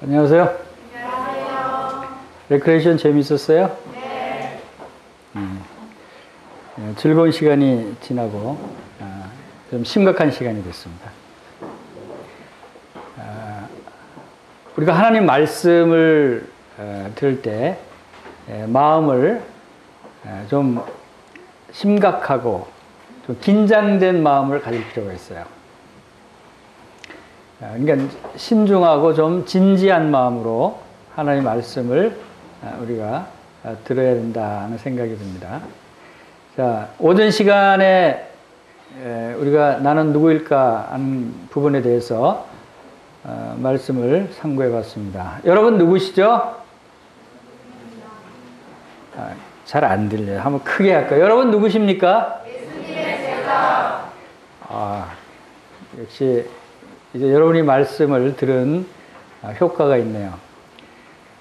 안녕하세요. 안녕하세요. 레크레이션 재밌었어요? 네. 즐거운 시간이 지나고 좀 심각한 시간이 됐습니다. 우리가 하나님 말씀을 들을 때 마음을 좀 심각하고 좀 긴장된 마음을 가질 필요가 있어요. 그러니까 신중하고 좀 진지한 마음으로 하나님의 말씀을 우리가 들어야 된다는 생각이 듭니다. 자, 오전 시간에 우리가 나는 누구일까 하는 부분에 대해서 말씀을 상고해 봤습니다. 여러분 누구시죠? 잘 안 들려요. 한번 크게 할까요? 여러분 누구십니까? 예수님의 제자. 역시 이제 여러분이 말씀을 들은 효과가 있네요.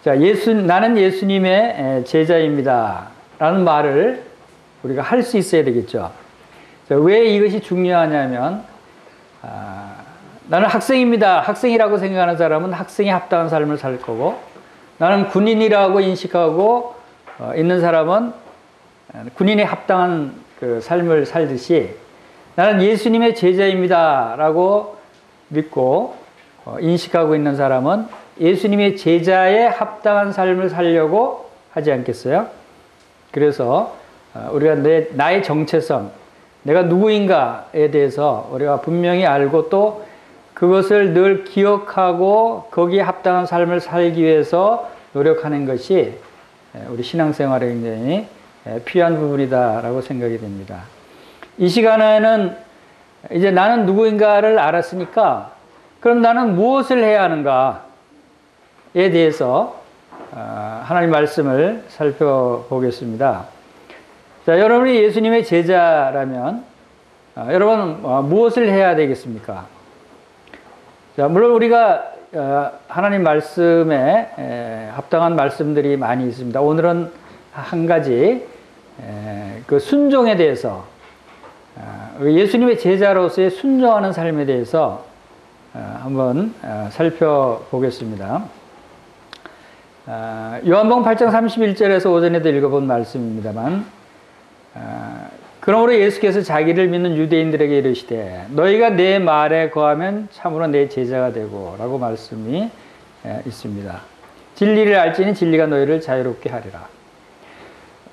자, 나는 예수님의 제자입니다. 라는 말을 우리가 할 수 있어야 되겠죠. 자, 왜 이것이 중요하냐면, 나는 학생입니다. 학생이라고 생각하는 사람은 학생에 합당한 삶을 살 거고, 나는 군인이라고 인식하고 있는 사람은 군인에 합당한 그 삶을 살듯이, 나는 예수님의 제자입니다. 라고 믿고 인식하고 있는 사람은 예수님의 제자에 합당한 삶을 살려고 하지 않겠어요? 그래서 우리가 나의 정체성, 내가 누구인가에 대해서 우리가 분명히 알고 또 그것을 늘 기억하고 거기에 합당한 삶을 살기 위해서 노력하는 것이 우리 신앙생활에 굉장히 필요한 부분이다라고 생각이 됩니다. 이 시간에는 이제 나는 누구인가를 알았으니까 그럼 나는 무엇을 해야 하는가에 대해서 하나님 말씀을 살펴보겠습니다. 자, 여러분이 예수님의 제자라면 여러분은 무엇을 해야 되겠습니까? 자, 물론 우리가 하나님 말씀에 합당한 말씀들이 많이 있습니다. 오늘은 한 가지 그 순종에 대해서 예수님의 제자로서의 순종하는 삶에 대해서 한번 살펴보겠습니다. 요한복음 8장 31절에서 오전에도 읽어본 말씀입니다만, 그러므로 예수께서 자기를 믿는 유대인들에게 이르시되 너희가 내 말에 거하면 참으로 내 제자가 되고 라고 말씀이 있습니다. 진리를 알지니 진리가 너희를 자유롭게 하리라.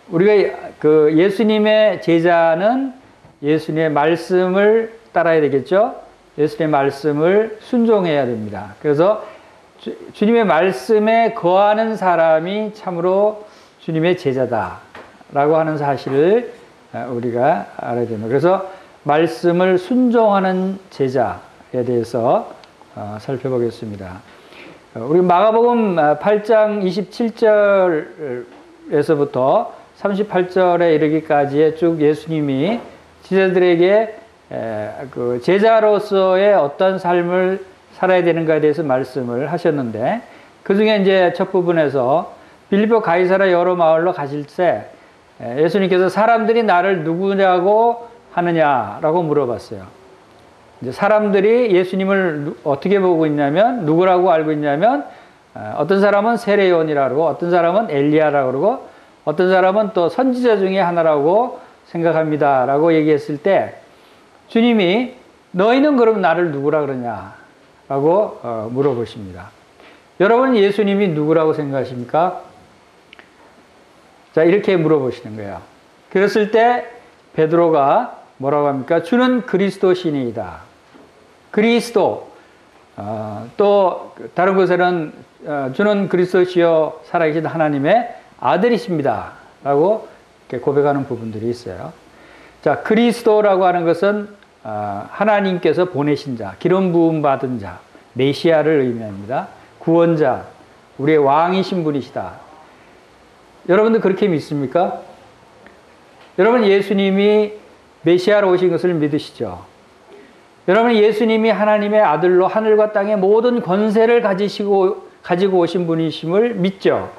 우리가 그 예수님의 제자는 예수님의 말씀을 따라야 되겠죠? 예수님의 말씀을 순종해야 됩니다. 그래서 주님의 말씀에 거하는 사람이 참으로 주님의 제자다라고 하는 사실을 우리가 알아야 됩니다. 그래서 말씀을 순종하는 제자에 대해서 살펴보겠습니다. 우리 마가복음 8장 27절에서부터 38절에 이르기까지의 쭉 예수님이 제자들에게 그 제자로서의 어떤 삶을 살아야 되는가에 대해서 말씀을 하셨는데, 그 중에 이제 첫 부분에서 빌립보 가이사랴 여러 마을로 가실 때 예수님께서 사람들이 나를 누구냐고 하느냐라고 물어봤어요. 이제 사람들이 예수님을 어떻게 보고 있냐면, 누구라고 알고 있냐면, 어떤 사람은 세례요한이라고 그러고, 어떤 사람은 엘리야라고 그러고, 어떤 사람은 또 선지자 중에 하나라고 생각합니다. 라고 얘기했을 때 주님이 너희는 그럼 나를 누구라 그러냐? 라고 물어보십니다. 여러분 예수님이 누구라고 생각하십니까? 자, 이렇게 물어보시는 거예요. 그랬을 때 베드로가 뭐라고 합니까? 주는 그리스도시니이다. 그리스도. 또 다른 곳에는 주는 그리스도시요 살아계신 하나님의 아들이십니다. 라고 이렇게 고백하는 부분들이 있어요. 자, 그리스도라고 하는 것은 하나님께서 보내신 자, 기름 부음 받은 자, 메시아를 의미합니다. 구원자, 우리의 왕이신 분이시다. 여러분들 그렇게 믿습니까? 여러분 예수님이 메시아로 오신 것을 믿으시죠? 여러분 예수님이 하나님의 아들로 하늘과 땅의 모든 권세를 가지고 오신 분이심을 믿죠?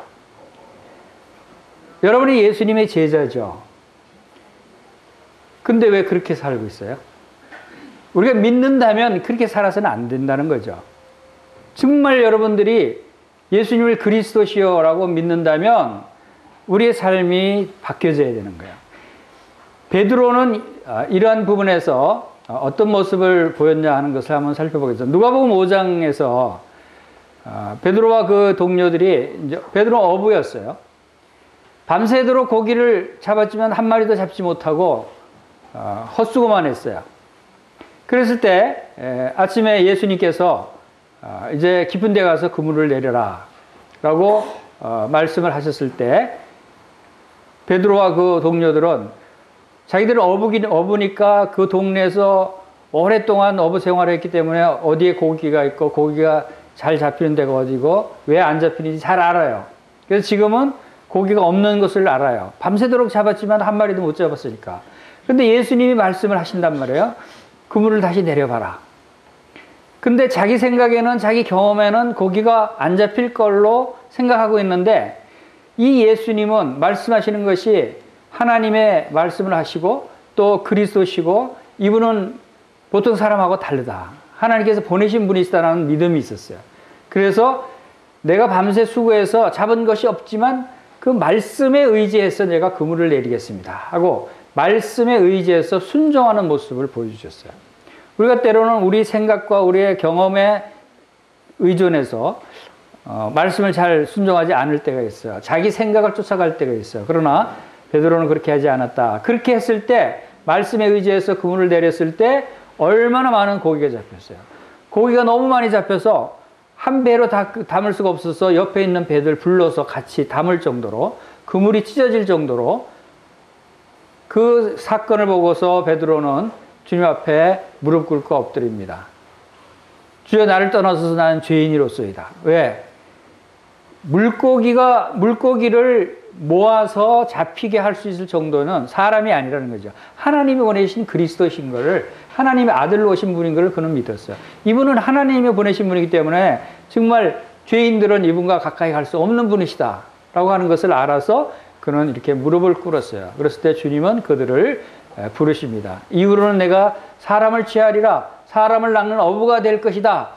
여러분이 예수님의 제자죠. 근데 왜 그렇게 살고 있어요? 우리가 믿는다면 그렇게 살아서는 안 된다는 거죠. 정말 여러분들이 예수님을 그리스도시요라고 믿는다면 우리의 삶이 바뀌어져야 되는 거예요. 베드로는 이러한 부분에서 어떤 모습을 보였냐 하는 것을 한번 살펴보겠습니다. 누가복음 5장에서 베드로와 그 동료들이, 베드로는 어부였어요. 밤새도록 고기를 잡았지만 한 마리도 잡지 못하고 헛수고만 했어요. 그랬을 때 아침에 예수님께서 이제 깊은 데 가서 그물을 내려라 라고 말씀을 하셨을 때 베드로와 그 동료들은 자기들은 어부니까 그 동네에서 오랫동안 어부 생활을 했기 때문에 어디에 고기가 있고 고기가 잘 잡히는 데가 어디고 왜 안 잡히는지 잘 알아요. 그래서 지금은 고기가 없는 것을 알아요. 밤새도록 잡았지만 한 마리도 못 잡았으니까. 근데 예수님이 말씀을 하신단 말이에요. 그물을 다시 내려봐라. 근데 자기 생각에는, 자기 경험에는 고기가 안 잡힐 걸로 생각하고 있는데 이 예수님은 말씀하시는 것이 하나님의 말씀을 하시고 또 그리스도시고 이분은 보통 사람하고 다르다. 하나님께서 보내신 분이시다라는 믿음이 있었어요. 그래서 내가 밤새 수고해서 잡은 것이 없지만 그 말씀에 의지해서 내가 그물을 내리겠습니다 하고 말씀에 의지해서 순종하는 모습을 보여주셨어요. 우리가 때로는 우리 생각과 우리의 경험에 의존해서 말씀을 잘 순종하지 않을 때가 있어요. 자기 생각을 쫓아갈 때가 있어요. 그러나 베드로는 그렇게 하지 않았다. 그렇게 했을 때 말씀에 의지해서 그물을 내렸을 때 얼마나 많은 고기가 잡혔어요. 고기가 너무 많이 잡혀서 한 배로 다 담을 수가 없어서 옆에 있는 배들 불러서 같이 담을 정도로 그물이 찢어질 정도로 그 사건을 보고서 베드로는 주님 앞에 무릎 꿇고 엎드립니다. 주여 나를 떠나서서 나는 죄인이로소이다. 왜? 물고기를 모아서 잡히게 할 수 있을 정도는 사람이 아니라는 거죠. 하나님이 보내신 그리스도신 것을, 하나님의 아들로 오신 분인 것을 그는 믿었어요. 이분은 하나님이 보내신 분이기 때문에 정말 죄인들은 이분과 가까이 갈 수 없는 분이시다 라고 하는 것을 알아서 그는 이렇게 무릎을 꿇었어요. 그랬을 때 주님은 그들을 부르십니다. 이후로는 내가 사람을 취하리라, 사람을 낚는 어부가 될 것이다.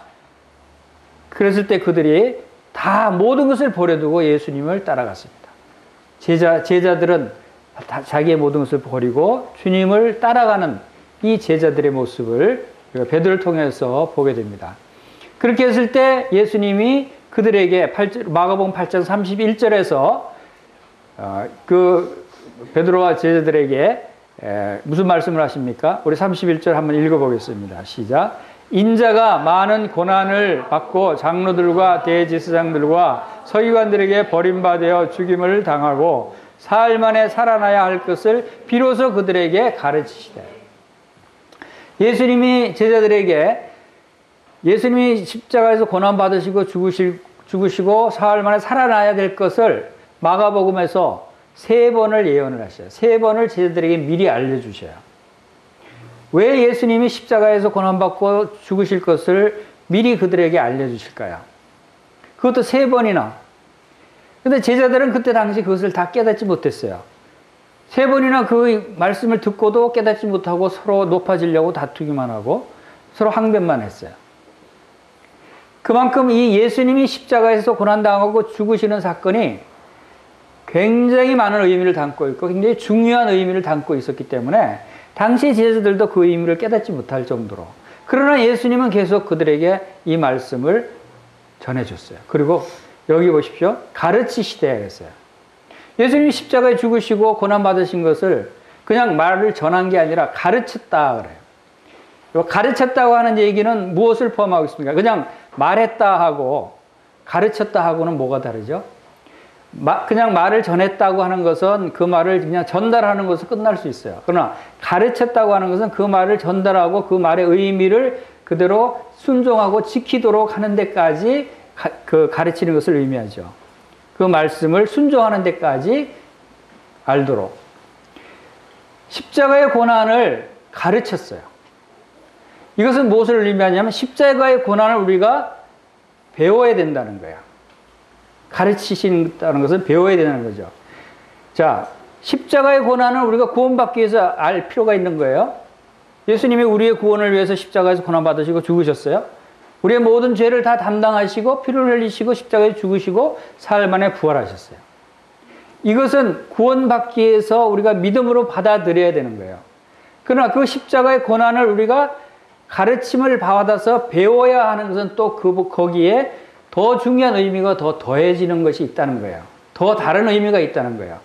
그랬을 때 그들이 다 모든 것을 버려두고 예수님을 따라갔습니다. 제자들은 자기의 모든 것을 버리고 주님을 따라가는 이 제자들의 모습을 베드로를 통해서 보게 됩니다. 그렇게 했을 때 예수님이 그들에게 마가복음 8장 31절에서 그 베드로와 제자들에게 무슨 말씀을 하십니까? 우리 31절 한번 읽어보겠습니다. 시작. 인자가 많은 고난을 받고 장로들과 대제사장들과 서기관들에게 버림받아 죽임을 당하고 사흘 만에 살아나야 할 것을 비로소 그들에게 가르치시되. 예수님이 제자들에게 예수님이 십자가에서 고난받으시고 죽으시고 사흘 만에 살아나야 될 것을 마가복음에서 3번을 예언을 하셔요. 3번을 제자들에게 미리 알려주셔요. 왜 예수님이 십자가에서 고난받고 죽으실 것을 미리 그들에게 알려주실까요? 그것도 3번이나. 근데 제자들은 그때 당시 그것을 다 깨닫지 못했어요. 3번이나 그 말씀을 듣고도 깨닫지 못하고 서로 높아지려고 다투기만 하고 서로 항변만 했어요. 그만큼 이 예수님이 십자가에서 고난당하고 죽으시는 사건이 굉장히 많은 의미를 담고 있고 굉장히 중요한 의미를 담고 있었기 때문에 당시 제자들도 그 의미를 깨닫지 못할 정도로. 그러나 예수님은 계속 그들에게 이 말씀을 전해줬어요. 그리고 여기 보십시오. 가르치시되 그랬어요. 예수님이 십자가에 죽으시고 고난받으신 것을 그냥 말을 전한 게 아니라 가르쳤다 그래요. 가르쳤다고 하는 얘기는 무엇을 포함하고 있습니까? 그냥 말했다 하고 가르쳤다 하고는 뭐가 다르죠? 그냥 말을 전했다고 하는 것은 그 말을 그냥 전달하는 것으로 끝날 수 있어요. 그러나 가르쳤다고 하는 것은 그 말을 전달하고 그 말의 의미를 그대로 순종하고 지키도록 하는 데까지 그 가르치는 것을 의미하죠. 그 말씀을 순종하는 데까지 알도록. 십자가의 고난을 가르쳤어요. 이것은 무엇을 의미하냐면 십자가의 고난을 우리가 배워야 된다는 거예요. 가르치신다는 것은 배워야 되는 거죠. 자, 십자가의 고난을 우리가 구원받기 위해서 알 필요가 있는 거예요. 예수님이 우리의 구원을 위해서 십자가에서 고난받으시고 죽으셨어요. 우리의 모든 죄를 다 담당하시고 피를 흘리시고 십자가에 죽으시고 사흘 만에 부활하셨어요. 이것은 구원받기 위해서 우리가 믿음으로 받아들여야 되는 거예요. 그러나 그 십자가의 고난을 우리가 가르침을 받아서 배워야 하는 것은 또 거기에 더 중요한 의미가 더 더해지는 것이 있다는 거예요. 더 다른 의미가 있다는 거예요.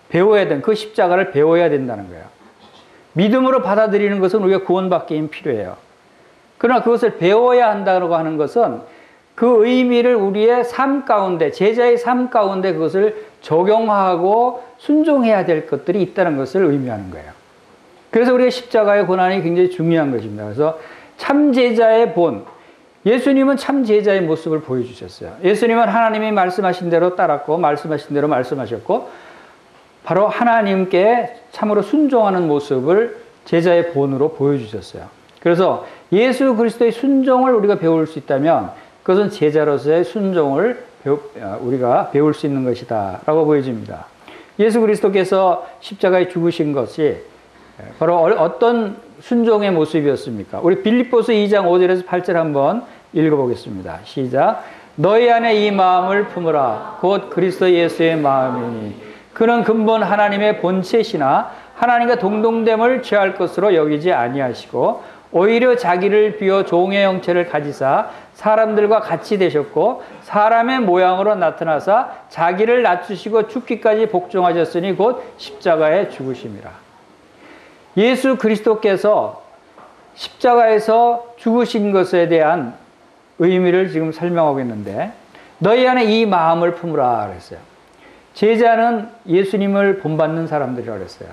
배워야 되는, 그 십자가를 배워야 된다는 거예요. 믿음으로 받아들이는 것은 우리가 구원받기 필요해요. 그러나 그것을 배워야 한다고 하는 것은 그 의미를 우리의 삶 가운데, 제자의 삶 가운데 그것을 적용하고 순종해야 될 것들이 있다는 것을 의미하는 거예요. 그래서 우리가 십자가의 고난이 굉장히 중요한 것입니다. 그래서 참 제자의 본, 예수님은 참 제자의 모습을 보여주셨어요. 예수님은 하나님이 말씀하신 대로 따랐고 말씀하신 대로 말씀하셨고 바로 하나님께 참으로 순종하는 모습을 제자의 본으로 보여주셨어요. 그래서 예수 그리스도의 순종을 우리가 배울 수 있다면 그것은 제자로서의 순종을 우리가 배울 수 있는 것이다 라고 보여집니다. 예수 그리스도께서 십자가에 죽으신 것이 바로 어떤 순종의 모습이었습니까? 우리 빌립보서 2장 5절에서 8절 한번 읽어보겠습니다. 시작. 너희 안에 이 마음을 품으라. 곧 그리스도 예수의 마음이니 그는 근본 하나님의 본체시나 하나님과 동등됨을 취할 것으로 여기지 아니하시고 오히려 자기를 비워 종의 형체를 가지사 사람들과 같이 되셨고 사람의 모양으로 나타나사 자기를 낮추시고 죽기까지 복종하셨으니 곧 십자가에 죽으심이라. 예수 그리스도께서 십자가에서 죽으신 것에 대한 의미를 지금 설명하고 있는데 너희 안에 이 마음을 품으라 그랬어요. 제자는 예수님을 본받는 사람들이라고 그랬어요.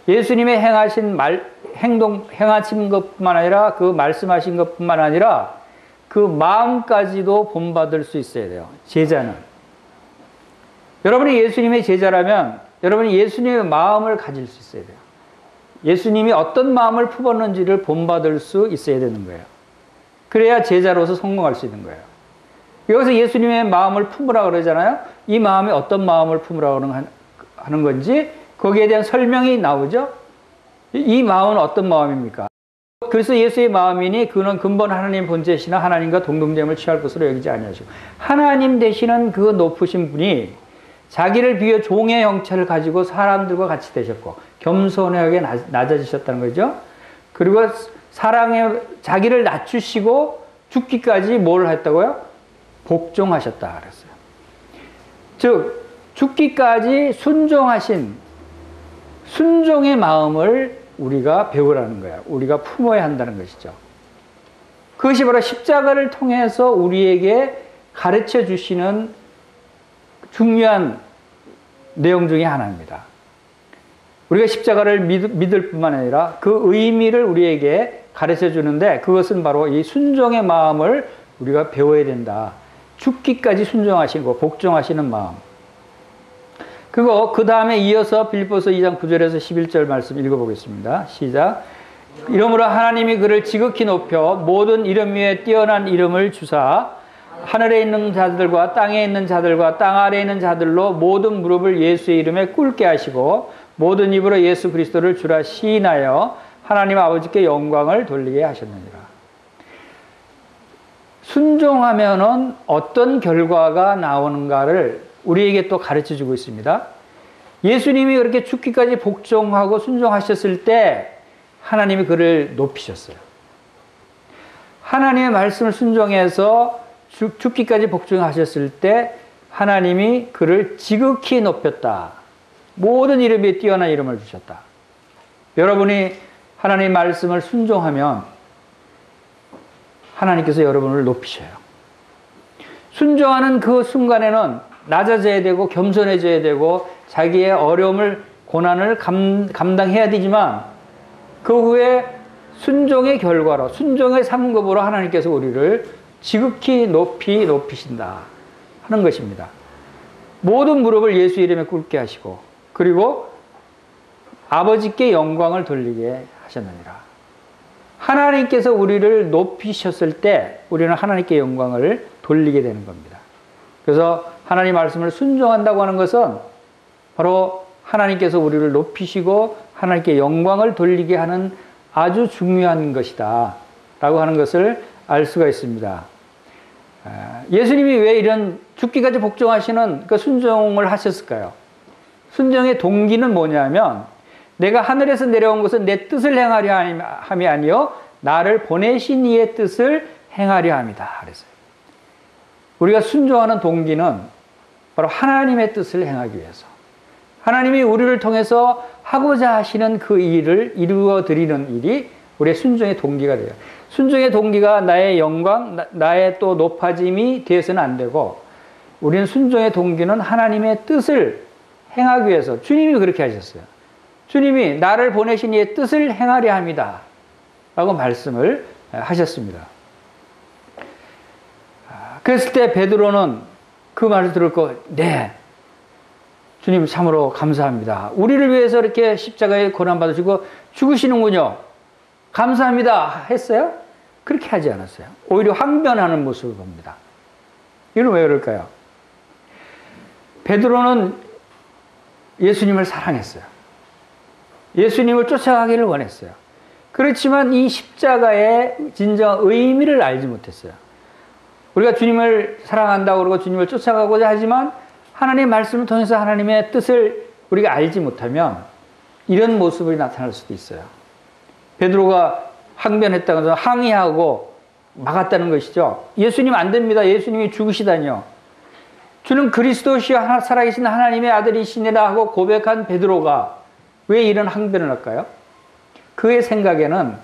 예수님의 행하신 것뿐만 아니라 그 말씀하신 것뿐만 아니라 그 마음까지도 본받을 수 있어야 돼요. 제자는. 여러분이 예수님의 제자라면 여러분이 예수님의 마음을 가질 수 있어야 돼요. 예수님이 어떤 마음을 품었는지를 본받을 수 있어야 되는 거예요. 그래야 제자로서 성공할 수 있는 거예요. 여기서 예수님의 마음을 품으라 그러잖아요. 이 마음이 어떤 마음을 품으라 하는 건지 거기에 대한 설명이 나오죠. 이 마음은 어떤 마음입니까? 그래서 예수의 마음이니 그는 근본 하나님 본체시나 하나님과 동등됨을 취할 것으로 여기지 아니하시고 하나님 되시는 그 높으신 분이 자기를 비워 종의 형체를 가지고 사람들과 같이 되셨고 겸손하게 낮아지셨다는 거죠. 그리고 사랑에 자기를 낮추시고 죽기까지 뭘 했다고요? 복종하셨다 그랬어요. 즉 죽기까지 순종하신 순종의 마음을 우리가 배우라는 거예요. 우리가 품어야 한다는 것이죠. 그것이 바로 십자가를 통해서 우리에게 가르쳐 주시는 중요한 내용 중에 하나입니다. 우리가 십자가를 믿을 뿐만 아니라 그 의미를 우리에게 가르쳐 주는데 그것은 바로 이 순종의 마음을 우리가 배워야 된다. 죽기까지 순종하시고 복종하시는 마음. 그리고 그 다음에 이어서 빌립보서 2장 9절에서 11절 말씀 읽어보겠습니다. 시작. 이러므로 하나님이 그를 지극히 높여 모든 이름 위에 뛰어난 이름을 주사 하늘에 있는 자들과 땅에 있는 자들과 땅 아래에 있는 자들로 모든 무릎을 예수의 이름에 꿇게 하시고 모든 입으로 예수 그리스도를 주라 시인하여 하나님 아버지께 영광을 돌리게 하셨느니라. 순종하면은 어떤 결과가 나오는가를 우리에게 또 가르쳐 주고 있습니다. 예수님이 그렇게 죽기까지 복종하고 순종하셨을 때 하나님이 그를 높이셨어요. 하나님의 말씀을 순종해서 죽기까지 복종하셨을 때 하나님이 그를 지극히 높였다. 모든 이름에 뛰어난 이름을 주셨다. 여러분이 하나님의 말씀을 순종하면 하나님께서 여러분을 높이셔요. 순종하는 그 순간에는 낮아져야 되고 겸손해져야 되고 자기의 어려움을 고난을 감당해야 되지만 그 후에 순종의 결과로 순종의 상급으로 하나님께서 우리를 지극히 높이신다 하는 것입니다. 모든 무릎을 예수 이름에 꿇게 하시고 그리고 아버지께 영광을 돌리게 하셨느니라. 하나님께서 우리를 높이셨을 때 우리는 하나님께 영광을 돌리게 되는 겁니다. 그래서 하나님 말씀을 순종한다고 하는 것은 바로 하나님께서 우리를 높이시고 하나님께 영광을 돌리게 하는 아주 중요한 것이다 라고 하는 것을 알 수가 있습니다. 예수님이 왜 이런 죽기까지 복종하시는 그 순종을 하셨을까요? 순종의 동기는 뭐냐면 내가 하늘에서 내려온 것은 내 뜻을 행하려 함이 아니요 나를 보내신 이의 뜻을 행하려 함이다 그랬어요. 우리가 순종하는 동기는 바로 하나님의 뜻을 행하기 위해서, 하나님이 우리를 통해서 하고자 하시는 그 일을 이루어 드리는 일이 우리의 순종의 동기가 돼요. 순종의 동기가 나의 영광, 나의 또 높아짐이 되어서는 안 되고, 우리는 순종의 동기는 하나님의 뜻을 행하기 위해서, 주님이 그렇게 하셨어요. 주님이 나를 보내신 이의 뜻을 행하려 합니다 라고 말씀을 하셨습니다. 그랬을 때 베드로는 그 말을 듣고 네, 주님 참으로 감사합니다. 우리를 위해서 이렇게 십자가에 고난받으시고 죽으시는군요. 감사합니다 했어요? 그렇게 하지 않았어요. 오히려 항변하는 모습을 봅니다. 이건 왜 그럴까요? 베드로는 예수님을 사랑했어요. 예수님을 쫓아가기를 원했어요. 그렇지만 이 십자가의 진정 의미를 알지 못했어요. 우리가 주님을 사랑한다고 그러고 주님을 쫓아가고자 하지만 하나님의 말씀을 통해서 하나님의 뜻을 우리가 알지 못하면 이런 모습이 나타날 수도 있어요. 베드로가 항변했다고 해서 항의하고 막았다는 것이죠. 예수님 안 됩니다. 예수님이 죽으시다니요. 주는 그리스도시여 살아계신 하나님의 아들이시니라 하고 고백한 베드로가 왜 이런 항변을 할까요? 그의 생각에는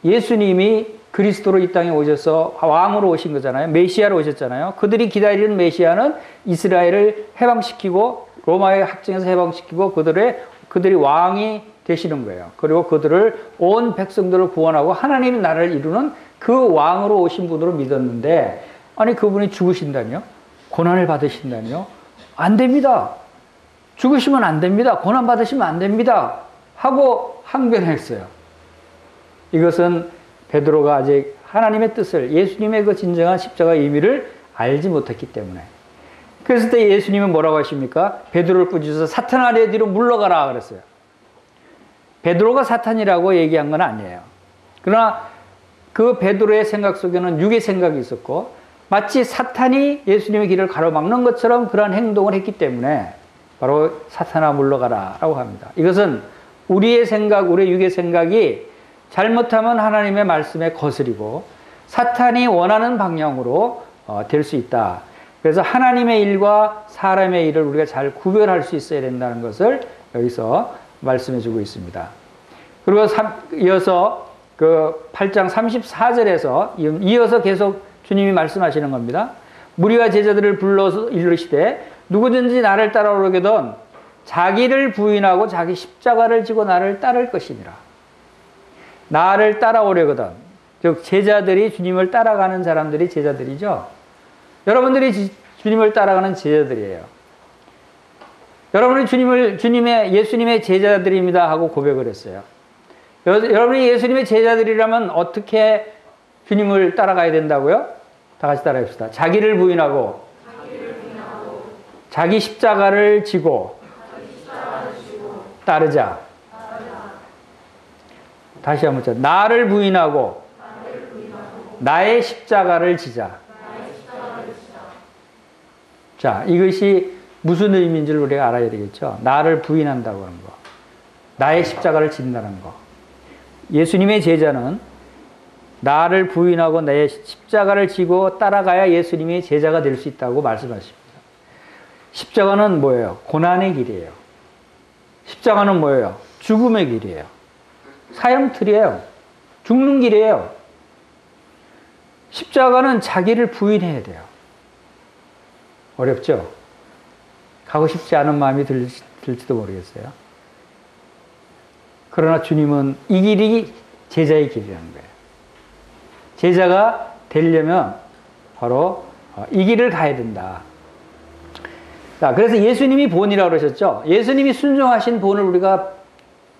예수님이 그리스도로 이 땅에 오셔서 왕으로 오신 거잖아요. 메시아로 오셨잖아요. 그들이 기다리는 메시아는 이스라엘을 해방시키고 로마의 학정에서 해방시키고 그들이 왕이 되시는 거예요. 그리고 그들을 온 백성들을 구원하고 하나님의 나라를 이루는 그 왕으로 오신 분으로 믿었는데, 아니 그분이 죽으신다니요? 고난을 받으신다니요? 안 됩니다. 죽으시면 안 됩니다. 고난 받으시면 안 됩니다. 하고 항변했어요. 이것은 베드로가 아직 하나님의 뜻을, 예수님의 그 진정한 십자가의 의미를 알지 못했기 때문에. 그랬을 때 예수님은 뭐라고 하십니까? 베드로를 꾸짖어서 사탄아 내 뒤로 물러가라 그랬어요. 베드로가 사탄이라고 얘기한 건 아니에요. 그러나 그 베드로의 생각 속에는 육의 생각이 있었고, 마치 사탄이 예수님의 길을 가로막는 것처럼 그러한 행동을 했기 때문에 바로 사탄아 물러가라 라고 합니다. 이것은 우리의 생각, 우리의 육의 생각이 잘못하면 하나님의 말씀에 거스리고 사탄이 원하는 방향으로 될 수 있다. 그래서 하나님의 일과 사람의 일을 우리가 잘 구별할 수 있어야 된다는 것을 여기서 말씀해 주고 있습니다. 그리고 이어서 그 8장 34절에서 이어서 계속 주님이 말씀하시는 겁니다. 무리와 제자들을 불러서 이르시되 누구든지 나를 따라오려거든 자기를 부인하고 자기 십자가를 지고 나를 따를 것이니라. 나를 따라오려거든, 즉 제자들이 주님을 따라가는 사람들이 제자들이죠. 여러분들이 주님을 따라가는 제자들이에요. 여러분이 예수님의 제자들입니다 하고 고백을 했어요. 여러분이 예수님의 제자들이라면 어떻게 주님을 따라가야 된다고요? 다 같이 따라해 봅시다. 자기를 부인하고 자기 십자가를 지고 따르자. 다시 한번 쳐. 나를 부인하고 나의 십자가를 지자. 자, 이것이 무슨 의미인지를 우리가 알아야 되겠죠. 나를 부인한다고 하는 거, 나의 십자가를 진다는 거. 예수님의 제자는 나를 부인하고 나의 십자가를 지고 따라가야 예수님의 제자가 될 수 있다고 말씀하십니다. 십자가는 뭐예요? 고난의 길이에요. 십자가는 뭐예요? 죽음의 길이에요. 사형틀이에요. 죽는 길이에요. 십자가는 자기를 부인해야 돼요. 어렵죠? 가고 싶지 않은 마음이 들지도 모르겠어요. 그러나 주님은 이 길이 제자의 길이라는 거예요. 제자가 되려면 바로 이 길을 가야 된다. 자, 그래서 예수님이 본이라고 그러셨죠? 예수님이 순종하신 본을 우리가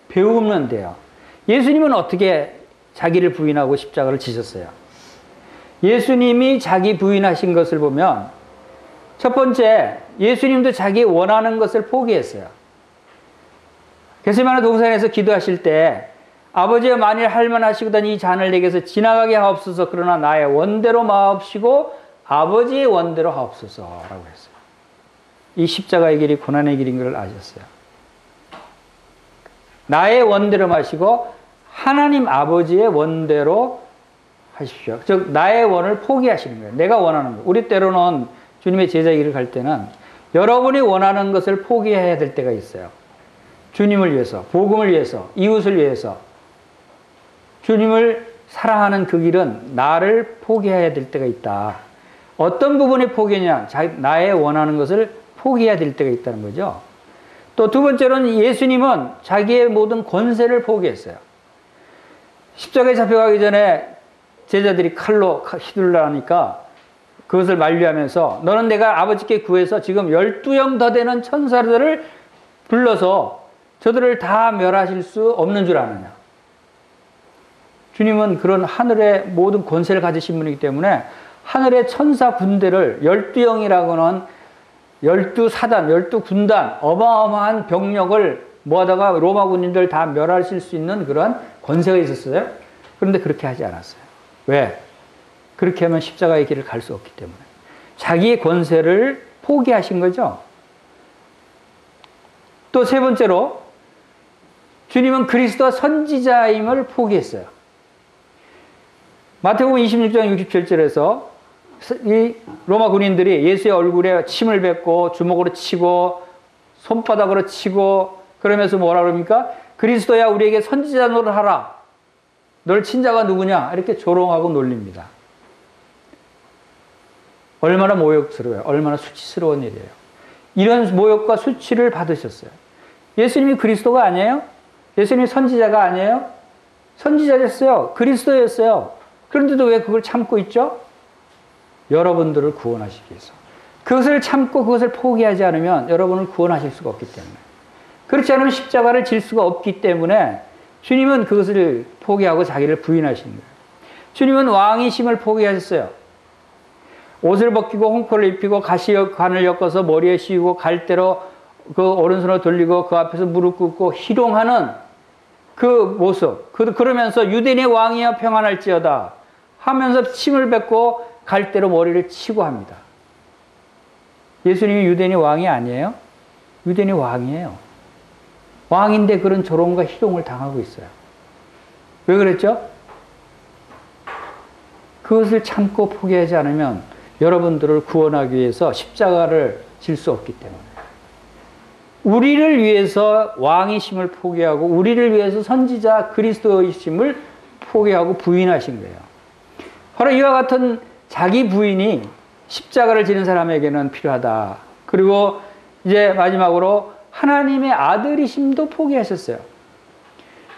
배우면 돼요. 예수님은 어떻게 자기를 부인하고 십자가를 지셨어요? 예수님이 자기 부인하신 것을 보면 첫 번째, 예수님도 자기 원하는 것을 포기했어요. 겟세마네 동산에서 기도하실 때 아버지여 만일 할만하시거든 이 잔을 내게서 지나가게 하옵소서 그러나 나의 원대로 마옵시고 아버지의 원대로 하옵소서라고 했어요. 이 십자가의 길이 고난의 길인 걸 아셨어요. 나의 원대로 마시고 하나님 아버지의 원대로 하십시오. 즉 나의 원을 포기하시는 거예요. 내가 원하는 거. 우리 때로는 주님의 제자 길을 갈 때는 여러분이 원하는 것을 포기해야 될 때가 있어요. 주님을 위해서, 복음을 위해서, 이웃을 위해서. 주님을 사랑하는 그 길은 나를 포기해야 될 때가 있다. 어떤 부분이 포기냐? 나의 원하는 것을 포기해야 될 때가 있다는 거죠. 또 두 번째로는 예수님은 자기의 모든 권세를 포기했어요. 십자가에 잡혀가기 전에 제자들이 칼로 휘둘러하니까 그것을 만류하면서 너는 내가 아버지께 구해서 지금 12영 더 되는 천사들을 불러서 저들을 다 멸하실 수 없는 줄 아느냐. 주님은 그런 하늘의 모든 권세를 가지신 분이기 때문에 하늘의 천사 군대를 12영이라고는 12사단, 12군단, 어마어마한 병력을 모아다가 로마 군인들 다 멸하실 수 있는 그런 권세가 있었어요. 그런데 그렇게 하지 않았어요. 왜? 그렇게 하면 십자가의 길을 갈 수 없기 때문에. 자기의 권세를 포기하신 거죠. 또 세 번째로 주님은 그리스도와 선지자임을 포기했어요. 마태복음 26장 67절에서 이 로마 군인들이 예수의 얼굴에 침을 뱉고 주먹으로 치고 손바닥으로 치고 그러면서 뭐라 그럽니까? 그리스도야 우리에게 선지자 노릇하라. 널 친자가 누구냐? 이렇게 조롱하고 놀립니다. 얼마나 모욕스러워요. 얼마나 수치스러운 일이에요. 이런 모욕과 수치를 받으셨어요. 예수님이 그리스도가 아니에요? 예수님이 선지자가 아니에요? 선지자였어요. 그리스도였어요. 그런데도 왜 그걸 참고 있죠? 여러분들을 구원하시기 위해서. 그것을 참고 그것을 포기하지 않으면 여러분을 구원하실 수가 없기 때문에. 그렇지 않으면 십자가를 질 수가 없기 때문에 주님은 그것을 포기하고 자기를 부인하신 거예요. 주님은 왕이심을 포기하셨어요. 옷을 벗기고 홍포를 입히고 가시관을 엮어서 머리에 씌우고 갈대로 그 오른손을 돌리고 그 앞에서 무릎 꿇고 희롱하는 그 모습. 그러면서 유대인의 왕이여 평안할지어다 하면서 침을 뱉고 갈대로 머리를 치고 합니다. 예수님이 유대인의 왕이 아니에요? 유대인의 왕이에요. 왕인데 그런 조롱과 희롱을 당하고 있어요. 왜 그랬죠? 그것을 참고 포기하지 않으면 여러분들을 구원하기 위해서 십자가를 질 수 없기 때문에. 우리를 위해서 왕이심을 포기하고 우리를 위해서 선지자 그리스도이심을 포기하고 부인하신 거예요. 바로 이와 같은 자기 부인이 십자가를 지는 사람에게는 필요하다. 그리고 이제 마지막으로 하나님의 아들이심도 포기하셨어요.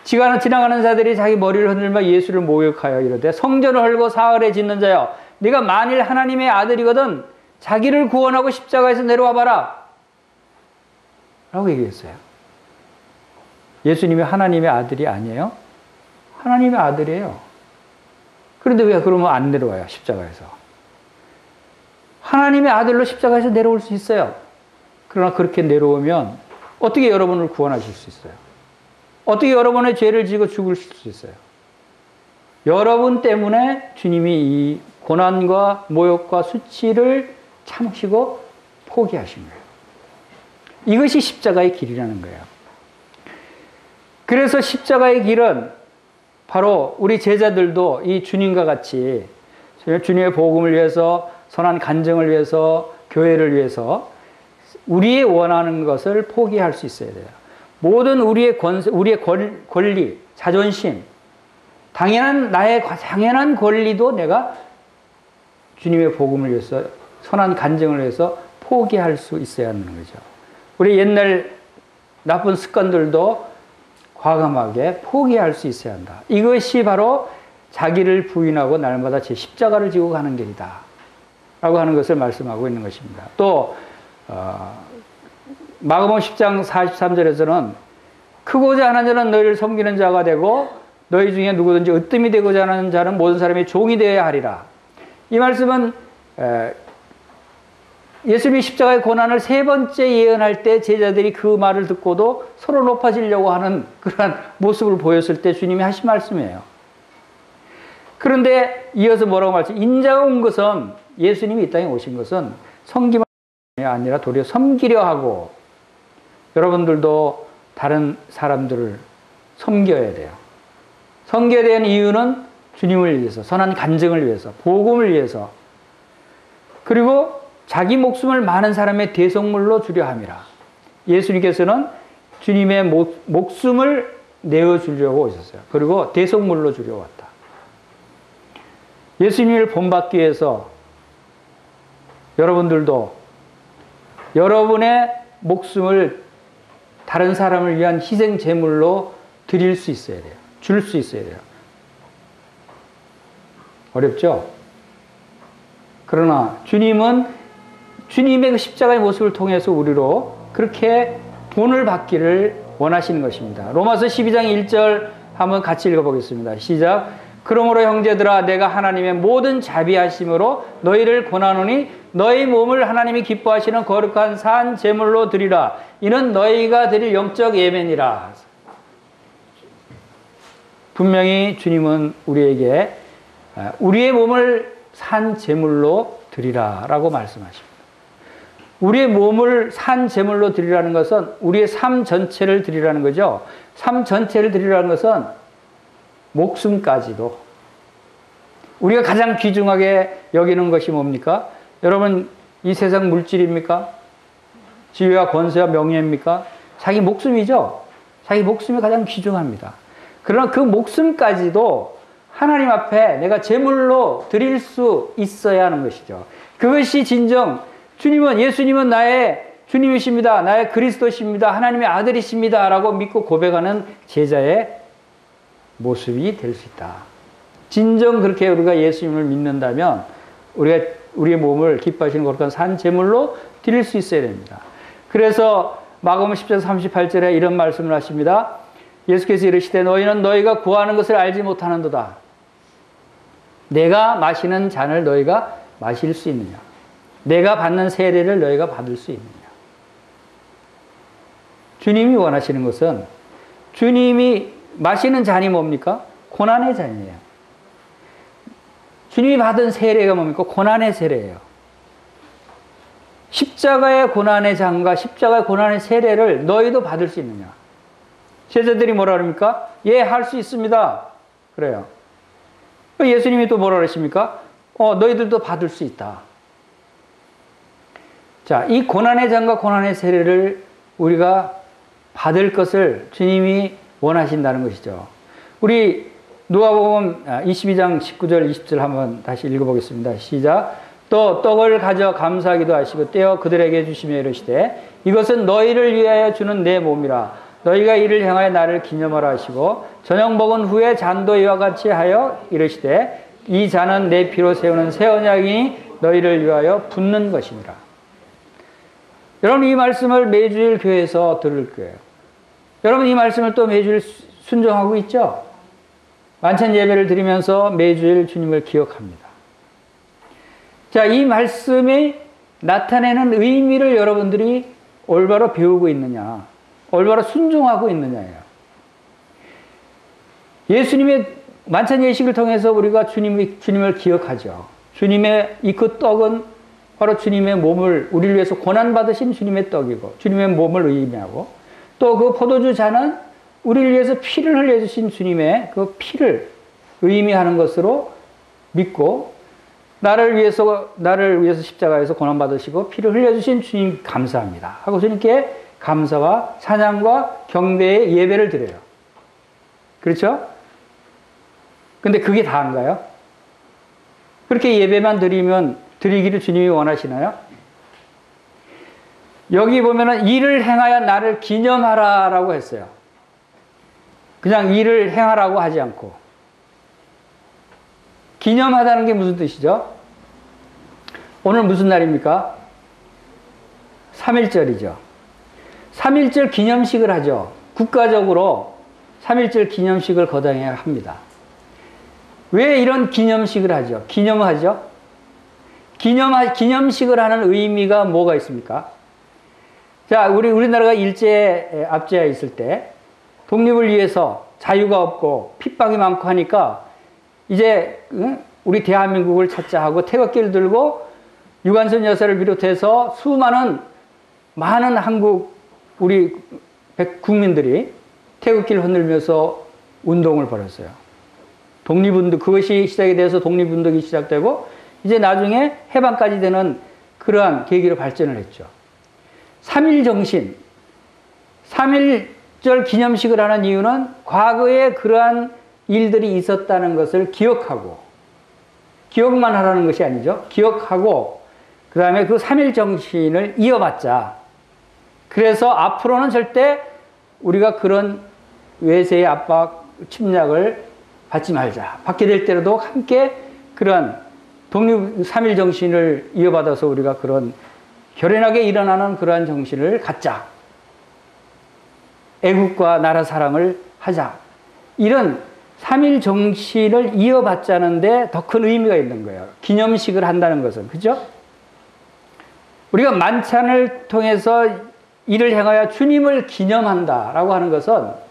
지나가는 자들이 자기 머리를 흔들며 예수를 모욕하여 이르되 성전을 헐고 사흘에 짓는 자여 네가 만일 하나님의 아들이거든 자기를 구원하고 십자가에서 내려와 봐라 라고 얘기했어요. 예수님이 하나님의 아들이 아니에요? 하나님의 아들이에요. 그런데 왜 그러면 안 내려와요? 십자가에서. 하나님의 아들로 십자가에서 내려올 수 있어요. 그러나 그렇게 내려오면 어떻게 여러분을 구원하실 수 있어요? 어떻게 여러분의 죄를 지고 죽으실 수 있어요? 여러분 때문에 주님이 이 고난과 모욕과 수치를 참으시고 포기하신 거예요. 이것이 십자가의 길이라는 거예요. 그래서 십자가의 길은 바로 우리 제자들도 이 주님과 같이 주님의 복음을 위해서 선한 간증을 위해서 교회를 위해서 우리의 원하는 것을 포기할 수 있어야 돼요. 모든 우리의 권리, 자존심, 나의 당연한 권리도 내가 주님의 복음을 위해서 선한 간증을 위해서 포기할 수 있어야 하는 거죠. 우리 옛날 나쁜 습관들도 과감하게 포기할 수 있어야 한다. 이것이 바로 자기를 부인하고 날마다 제 십자가를 지고 가는 길이다 라고 하는 것을 말씀하고 있는 것입니다. 또 마가복음 10장 43절에서는 크고자 하는 자는 너희를 섬기는 자가 되고 너희 중에 누구든지 으뜸이 되고자 하는 자는 모든 사람이 종이 되어야 하리라. 이 말씀은 예수님이 십자가의 고난을 세 번째 예언할 때 제자들이 그 말을 듣고도 서로 높아지려고 하는 그러한 모습을 보였을 때 주님이 하신 말씀이에요. 그런데 이어서 뭐라고 말했지? 인자가 온 것은, 예수님이 이 땅에 오신 것은 섬기만 아니라 도리어 섬기려 하고, 여러분들도 다른 사람들을 섬겨야 돼요. 섬겨야 되는 이유는 주님을 위해서, 선한 간증을 위해서, 복음을 위해서, 그리고 자기 목숨을 많은 사람의 대속물로 주려 함이라. 예수님께서는 주님의 목숨을 내어주려고 오셨어요. 그리고 대속물로 주려고 왔다. 예수님을 본받기 위해서 여러분들도 여러분의 목숨을 다른 사람을 위한 희생 제물로 드릴 수 있어야 돼요. 줄 수 있어야 돼요. 어렵죠? 그러나 주님은 주님의 그 십자가의 모습을 통해서 우리로 그렇게 본을 받기를 원하시는 것입니다. 로마서 12장 1절 한번 같이 읽어보겠습니다. 시작. 그러므로 형제들아 내가 하나님의 모든 자비하심으로 너희를 권하노니 너희 몸을 하나님이 기뻐하시는 거룩한 산 제물로 드리라. 이는 너희가 드릴 영적 예배니라. 분명히 주님은 우리에게 우리의 몸을 산 제물로 드리라 라고 말씀하십니다. 우리의 몸을 산 제물로 드리라는 것은 우리의 삶 전체를 드리라는 거죠. 삶 전체를 드리라는 것은 목숨까지도. 우리가 가장 귀중하게 여기는 것이 뭡니까? 여러분, 이 세상 물질입니까? 지위와 권세와 명예입니까? 자기 목숨이죠. 자기 목숨이 가장 귀중합니다. 그러나 그 목숨까지도 하나님 앞에 내가 제물로 드릴 수 있어야 하는 것이죠. 그것이 진정 주님은, 예수님은 나의 주님이십니다. 나의 그리스도십니다. 하나님의 아들이십니다. 라고 믿고 고백하는 제자의 모습이 될 수 있다. 진정 그렇게 우리가 예수님을 믿는다면 우리가 우리의 몸을 기뻐하시는 거룩한 산 제물로 드릴 수 있어야 됩니다. 그래서 마가복음 10장 38절에 이런 말씀을 하십니다. 예수께서 이르시되 너희는 너희가 구하는 것을 알지 못하는도다. 내가 마시는 잔을 너희가 마실 수 있느냐? 내가 받는 세례를 너희가 받을 수 있느냐? 주님이 원하시는 것은, 주님이 마시는 잔이 뭡니까? 고난의 잔이에요. 주님이 받은 세례가 뭡니까? 고난의 세례예요. 십자가의 고난의 잔과 십자가의 고난의 세례를 너희도 받을 수 있느냐? 제자들이 뭐라 그럽니까? 예, 할 수 있습니다. 그래요. 예수님이 또 뭐라 그러십니까? 너희들도 받을 수 있다. 자, 이 고난의 잔과 고난의 세례를 우리가 받을 것을 주님이 원하신다는 것이죠. 우리 누가복음 22장 19절 20절 한번 다시 읽어보겠습니다. 시작. 또 떡을 가져 감사하기도 하시고 떼어 그들에게 주시며 이르시되 이것은 너희를 위하여 주는 내 몸이라. 너희가 이를 향하여 나를 기념하라 하시고 저녁 먹은 후에 잔도 이와 같이 하여 이르시되 이 잔은 내 피로 세우는 새 언약이니 너희를 위하여 붓는 것이니라. 여러분, 이 말씀을 매주일 교회에서 들을 거예요. 여러분, 이 말씀을 또 매주일 순종하고 있죠? 만찬 예배를 드리면서 매주일 주님을 기억합니다. 자, 이 말씀이 나타내는 의미를 여러분들이 올바로 배우고 있느냐, 올바로 순종하고 있느냐예요. 예수님의 만찬 예식을 통해서 우리가 주님을 기억하죠. 주님의 이 그 떡은 바로 주님의 몸을, 우리를 위해서 고난받으신 주님의 떡이고 주님의 몸을 의미하고, 또 그 포도주 잔은 우리를 위해서 피를 흘려주신 주님의 그 피를 의미하는 것으로 믿고, 나를 위해서 십자가에서 고난받으시고 피를 흘려주신 주님 감사합니다 하고 주님께 감사와 찬양과 경배의 예배를 드려요. 그렇죠? 근데 그게 다인가요? 그렇게 예배만 드리기를 주님이 원하시나요? 여기 보면은 이를 행하여 나를 기념하라 라고 했어요. 그냥 일을 행하라고 하지 않고. 기념하다는 게 무슨 뜻이죠? 오늘 무슨 날입니까? 3.1절이죠. 3.1절 기념식을 하죠. 국가적으로 3.1절 기념식을 거당해야 합니다. 왜 이런 기념식을 하죠? 기념하죠? 기념식을 하는 의미가 뭐가 있습니까? 자, 우리나라가 일제에 압제하에 있을 때 독립을 위해서 자유가 없고 핍박이 많고 하니까 이제 우리 대한민국을 찾자 하고 태극기를 들고 유관순 여사를 비롯해서 수많은 많은 한국 우리 국민들이 태극기를 흔들면서 운동을 벌였어요. 독립운동, 그것이 시작이 돼서 독립운동이 시작되고 이제 나중에 해방까지 되는 그러한 계기로 발전을 했죠. 3.1 정신, 3.1절 기념식을 하는 이유는 과거에 그러한 일들이 있었다는 것을 기억하고, 기억만 하라는 것이 아니죠. 기억하고 그 다음에 그 3.1 정신을 이어받자. 그래서 앞으로는 절대 우리가 그런 외세의 압박, 침략을 받지 말자. 받게 될 때라도 함께 그런 독립 3.1 정신을 이어받아서 우리가 그런 결연하게 일어나는 그러한 정신을 갖자. 애국과 나라 사랑을 하자. 이런 3.1 정신을 이어받자는데 더 큰 의미가 있는 거예요. 기념식을 한다는 것은. 그죠? 우리가 만찬을 통해서 이를 행하여 주님을 기념한다라고 하는 것은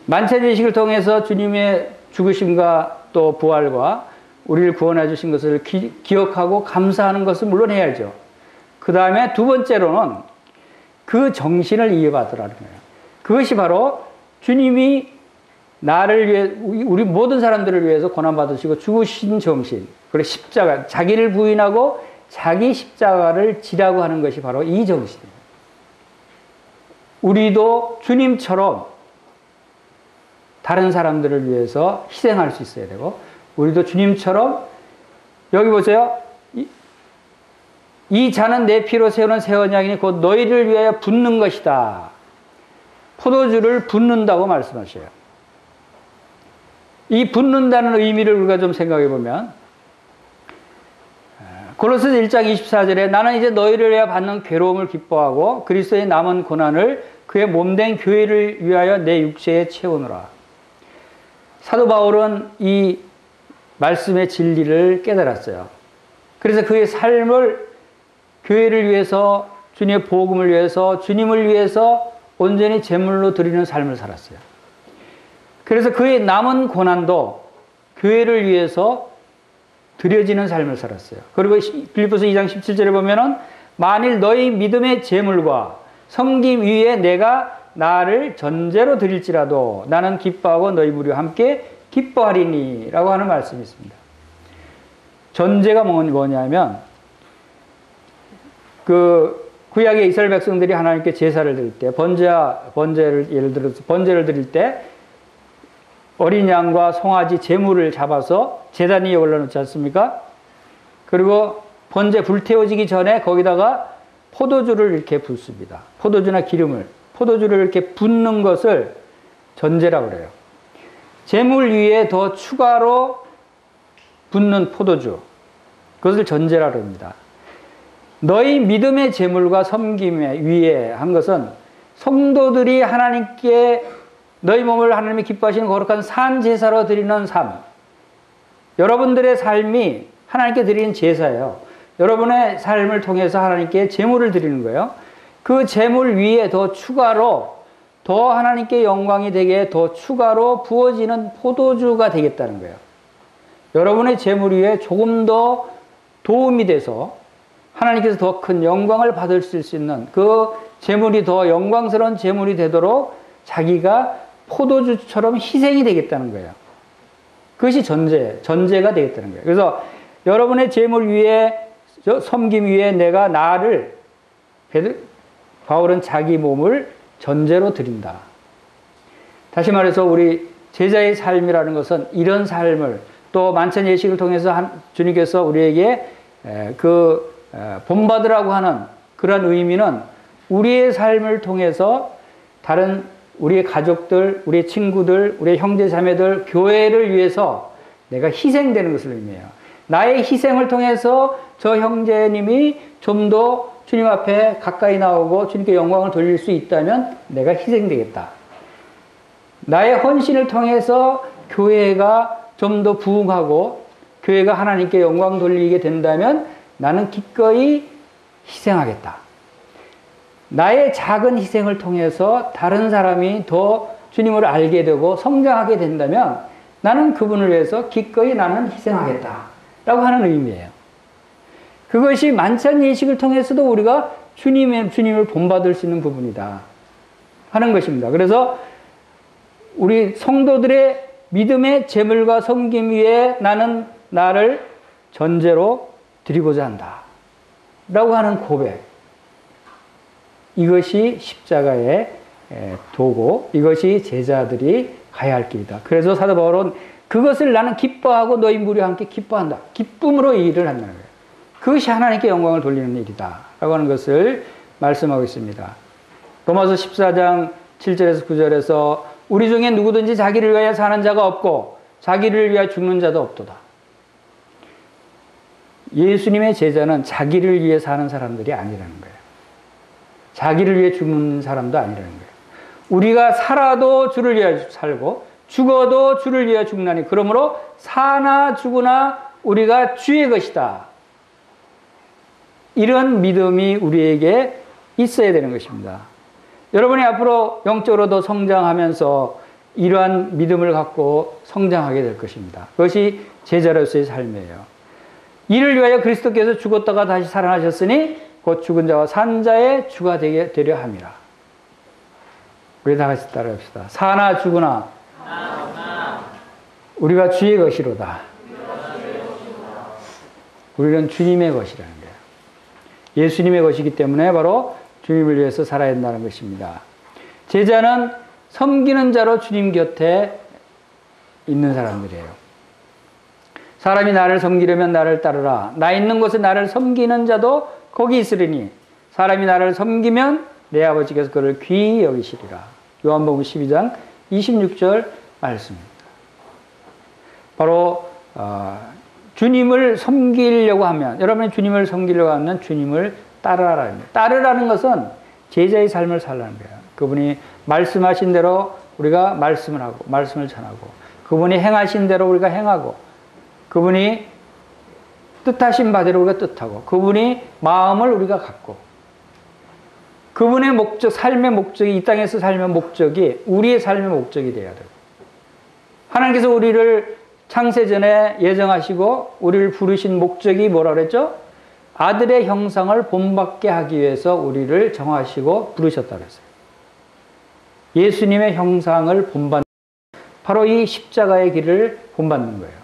만찬 예식을 통해서 주님의 죽으심과 또 부활과 우리를 구원해 주신 것을 기억하고 감사하는 것은 물론 해야죠. 그 다음에 두 번째로는 그 정신을 이어받으라는 거예요. 그것이 바로 주님이 나를 위해, 우리 모든 사람들을 위해서 고난받으시고 죽으신 정신, 그리고 십자가, 자기를 부인하고 자기 십자가를 지라고 하는 것이 바로 이 정신이에요. 우리도 주님처럼 다른 사람들을 위해서 희생할 수 있어야 되고, 우리도 주님처럼, 여기 보세요. 이 잔은 내 피로 세우는 새 언약이니 곧 너희를 위하여 붓는 것이다. 포도주를 붓는다고 말씀하셔요. 이 붓는다는 의미를 우리가 좀 생각해 보면, 골로새서 1장 24절에 나는 이제 너희를 위하여 받는 괴로움을 기뻐하고 그리스도의 남은 고난을 그의 몸된 교회를 위하여 내 육체에 채우노라. 사도 바울은 이 말씀의 진리를 깨달았어요. 그래서 그의 삶을 교회를 위해서, 주님의 복음을 위해서, 주님을 위해서 온전히 제물로 드리는 삶을 살았어요. 그래서 그의 남은 고난도 교회를 위해서 드려지는 삶을 살았어요. 그리고 빌립보서 2장 17절에 보면은 만일 너희 믿음의 제물과 섬김 위에 내가 나를 전제로 드릴지라도 나는 기뻐하고 너희 무리와 함께 기뻐하리니 라고 하는 말씀이 있습니다. 전제가 뭐냐면 그 구약의 이스라엘 백성들이 하나님께 제사를 드릴 때 번제를 예를 들어서 번제를 드릴 때 어린 양과 송아지 제물을 잡아서 제단 위에 올려놓지 않습니까? 그리고 번제 불태워지기 전에 거기다가 포도주를 이렇게 붓습니다. 포도주나 기름을, 포도주를 이렇게 붓는 것을 전제라고 그래요. 제물 위에 더 추가로 붓는 포도주, 그것을 전제라고 합니다. 너희 믿음의 제물과 섬김의 위에 한 것은 성도들이 하나님께 너희 몸을 하나님이 기뻐하시는 거룩한 산 제사로 드리는 삶. 여러분들의 삶이 하나님께 드리는 제사예요. 여러분의 삶을 통해서 하나님께 제물을 드리는 거예요. 그 제물 위에 더 추가로 더 하나님께 영광이 되게 더 추가로 부어지는 포도주가 되겠다는 거예요. 여러분의 제물 위에 조금 더 도움이 돼서 하나님께서 더 큰 영광을 받을 수 있는 그 제물이 더 영광스러운 제물이 되도록 자기가 포도주처럼 희생이 되겠다는 거예요. 그것이 전제가 되겠다는 거예요. 그래서 여러분의 제물 위에, 섬김 위에 내가 나를, 바울은 자기 몸을 전제로 드린다. 다시 말해서 우리 제자의 삶이라는 것은 이런 삶을 또 만찬 예식을 통해서 주님께서 우리에게 본받으라고 하는 그런 의미는 우리의 삶을 통해서 다른 우리의 가족들, 우리의 친구들, 우리의 형제 자매들, 교회를 위해서 내가 희생되는 것을 의미해요. 나의 희생을 통해서 저 형제님이 좀 더 주님 앞에 가까이 나오고 주님께 영광을 돌릴 수 있다면 내가 희생되겠다. 나의 헌신을 통해서 교회가 좀 더 부흥하고 교회가 하나님께 영광 돌리게 된다면 나는 기꺼이 희생하겠다. 나의 작은 희생을 통해서 다른 사람이 더 주님을 알게 되고 성장하게 된다면 나는 그분을 위해서 기꺼이 나는 희생하겠다 라고 하는 의미예요. 그것이 만찬 예식을 통해서도 우리가 주님을 본받을 수 있는 부분이다 하는 것입니다. 그래서 우리 성도들의 믿음의 제물과 섬김 위에 나는 나를 전제로 드리고자 한다 라고 하는 고백, 이것이 십자가의 도고 이것이 제자들이 가야 할 길이다. 그래서 사도 바울은 그것을 나는 기뻐하고 너희 무리와 함께 기뻐한다. 기쁨으로 이 일을 한다는 거예요. 그것이 하나님께 영광을 돌리는 일이다 라고 하는 것을 말씀하고 있습니다. 로마서 14장 7절에서 9절에서 우리 중에 누구든지 자기를 위하여 사는 자가 없고 자기를 위하여 죽는 자도 없도다. 예수님의 제자는 자기를 위해 사는 사람들이 아니라는 거예요. 자기를 위해 죽는 사람도 아니라는 거예요. 우리가 살아도 주를 위하여 살고 죽어도 주를 위하여 죽나니 그러므로 사나 죽으나 우리가 주의 것이다. 이런 믿음이 우리에게 있어야 되는 것입니다. 여러분이 앞으로 영적으로 더 성장하면서 이러한 믿음을 갖고 성장하게 될 것입니다. 그것이 제자로서의 삶이에요. 이를 위하여 그리스도께서 죽었다가 다시 살아나셨으니 곧 죽은 자와 산 자의 주가 되려 함이라. 우리 다 같이 따라합시다. 사나 죽으나 우리가 주의 것이로다. 우리는 주님의 것이라는 거예요. 예수님의 것이기 때문에 바로 주님을 위해서 살아야 한다는 것입니다. 제자는 섬기는 자로 주님 곁에 있는 사람들이에요. 사람이 나를 섬기려면 나를 따르라. 나 있는 곳에 나를 섬기는 자도 거기 있으리니 사람이 나를 섬기면 내 아버지께서 그를 귀히 여기시리라. 요한복음 12장 26절 말씀입니다. 바로 주님을 섬기려고 하면, 여러분이 주님을 섬기려고 하면 주님을 따르라는, 따르라는 것은 제자의 삶을 살라는 거예요. 그분이 말씀하신 대로 우리가 말씀을 하고 말씀을 전하고, 그분이 행하신 대로 우리가 행하고, 그분이 뜻하신 바대로 우리가 뜻하고, 그분이 마음을 우리가 갖고, 그분의 목적, 삶의 목적이, 이 땅에서 삶의 목적이 우리의 삶의 목적이 되어야 되고, 하나님께서 우리를 창세전에 예정하시고 우리를 부르신 목적이 뭐라 그랬죠? 아들의 형상을 본받게 하기 위해서 우리를 정하시고 부르셨다 그랬어요. 예수님의 형상을 본받는, 바로 이 십자가의 길을 본받는 거예요.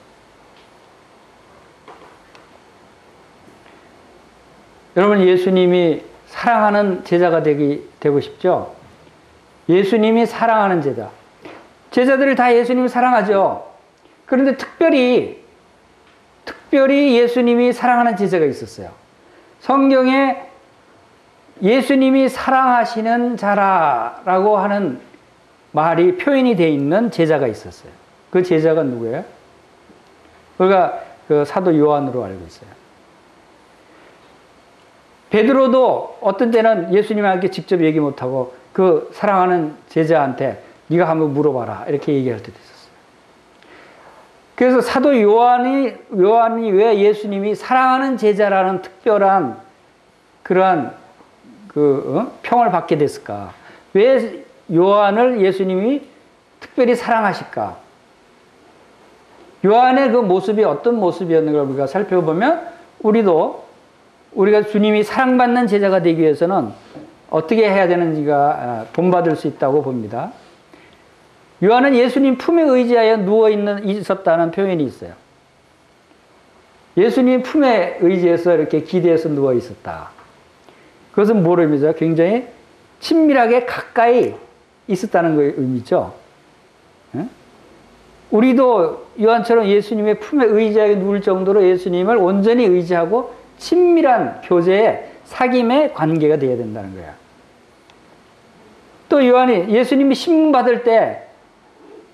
여러분, 예수님이 사랑하는 제자가 되고 싶죠? 예수님이 사랑하는 제자. 제자들을 다 예수님을 사랑하죠. 그런데 특별히 예수님이 사랑하는 제자가 있었어요. 성경에 예수님이 사랑하시는 자라라고 하는 말이 표현이 되어 있는 제자가 있었어요. 그 제자가 누구예요? 그가 그 사도 요한으로 알고 있어요. 베드로도 어떤 때는 예수님한테 직접 얘기 못하고 그 사랑하는 제자한테 네가 한번 물어봐라 이렇게 얘기할 때도 있었어요. 그래서 사도 요한이 왜 예수님이 사랑하는 제자라는 특별한 그러한 평을 받게 됐을까? 왜 요한을 예수님이 특별히 사랑하실까? 요한의 그 모습이 어떤 모습이었는가 우리가 살펴보면 우리가 주님이 사랑받는 제자가 되기 위해서는 어떻게 해야 되는지가 본받을 수 있다고 봅니다. 요한은 예수님 품에 의지하여 있었다는 표현이 있어요. 예수님 품에 의지해서 이렇게 기대해서 누워 있었다. 그것은 뭐를 의미죠? 굉장히 친밀하게 가까이 있었다는 의미죠. 우리도 요한처럼 예수님의 품에 의지하여 누울 정도로 예수님을 온전히 의지하고 친밀한 교제의 사귐의 관계가 되어야 된다는 거야. 또 요한이 예수님이 신문 받을 때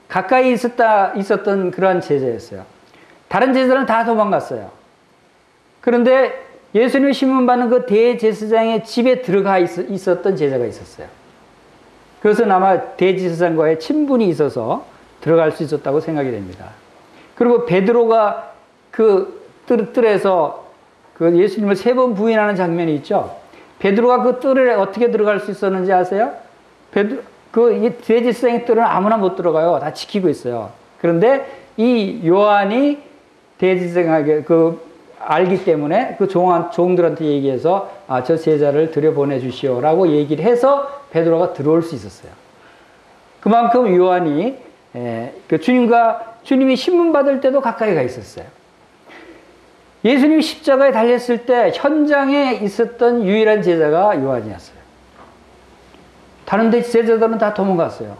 가까이 있었던 그러한 제자였어요. 다른 제자들은 다 도망갔어요. 그런데 예수님이 신문 받는 그 대제사장의 집에 들어가 있었던 제자가 있었어요. 그것은 아마 대제사장과의 친분이 있어서 들어갈 수 있었다고 생각이 됩니다. 그리고 베드로가 그 뜰에서 그 예수님을 3번 부인하는 장면이 있죠. 베드로가 그 뜰에 어떻게 들어갈 수 있었는지 아세요? 그 대제사장의 뜰은 아무나 못 들어가요. 다 지키고 있어요. 그런데 이 요한이 대제사장에게 알기 때문에 그 종들한테 얘기해서 저 제자를 들여보내 주시오라고 얘기를 해서 베드로가 들어올 수 있었어요. 그만큼 요한이 주님이 신문 받을 때도 가까이 가 있었어요. 예수님이 십자가에 달렸을 때 현장에 있었던 유일한 제자가 요한이었어요. 다른 제자들은 다 도망갔어요.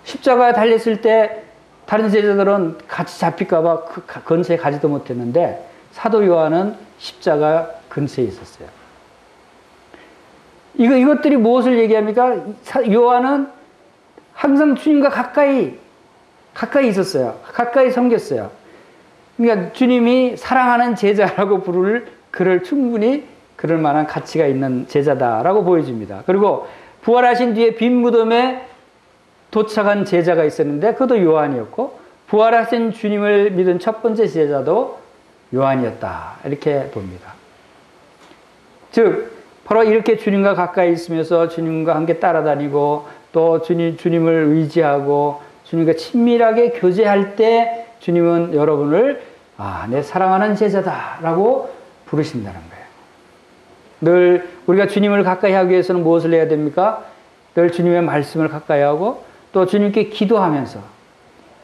십자가에 달렸을 때 다른 제자들은 같이 잡힐까봐 그 근처에 가지도 못했는데 사도 요한은 십자가 근처에 있었어요. 이것들이 무엇을 얘기합니까? 요한은 항상 주님과 가까이 있었어요. 가까이 섬겼어요. 그러니까 주님이 사랑하는 제자라고 부를 그를 충분히 그럴 만한 가치가 있는 제자다라고 보여집니다. 그리고 부활하신 뒤에 빈 무덤에 도착한 제자가 있었는데 그것도 요한이었고 부활하신 주님을 믿은 첫 번째 제자도 요한이었다. 이렇게 봅니다. 즉 바로 이렇게 주님과 가까이 있으면서 주님과 함께 따라다니고 또 주님을 의지하고 주님과 친밀하게 교제할 때 주님은 여러분을 내 사랑하는 제자다라고 부르신다는 거예요. 늘 우리가 주님을 가까이 하기 위해서는 무엇을 해야 됩니까? 늘 주님의 말씀을 가까이 하고 또 주님께 기도하면서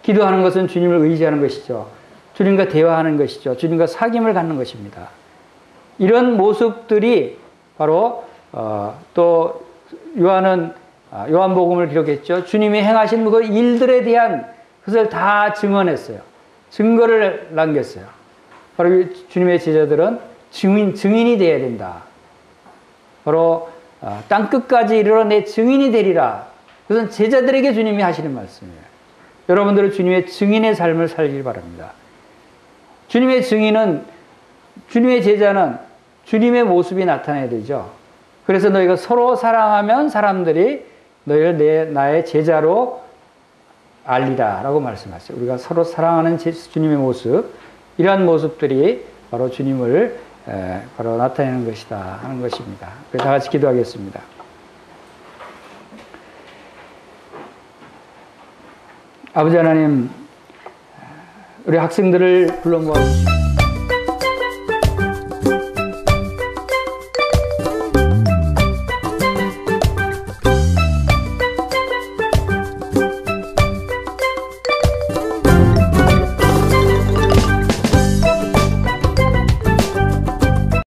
기도하는 것은 주님을 의지하는 것이죠. 주님과 대화하는 것이죠. 주님과 사귐을 갖는 것입니다. 이런 모습들이 바로 또 요한복음을 기록했죠. 주님이 행하신 그 일들에 대한 것을 다 증언했어요. 증거를 남겼어요. 바로 주님의 제자들은 증인이 되어야 된다. 바로 땅끝까지 이르러 내 증인이 되리라. 그것은 제자들에게 주님이 하시는 말씀이에요. 여러분들은 주님의 증인의 삶을 살길 바랍니다. 주님의 제자는 주님의 모습이 나타나야 되죠. 그래서 너희가 서로 사랑하면 사람들이 너희를 나의 제자로 알리라 라고 말씀하셨어요. 우리가 서로 사랑하는 주님의 모습, 이러한 모습들이 바로 주님을 바로 나타내는 것이다 하는 것입니다. 그래서 다 같이 기도하겠습니다. 아버지 하나님, 우리 학생들을 불러 모아주십시오.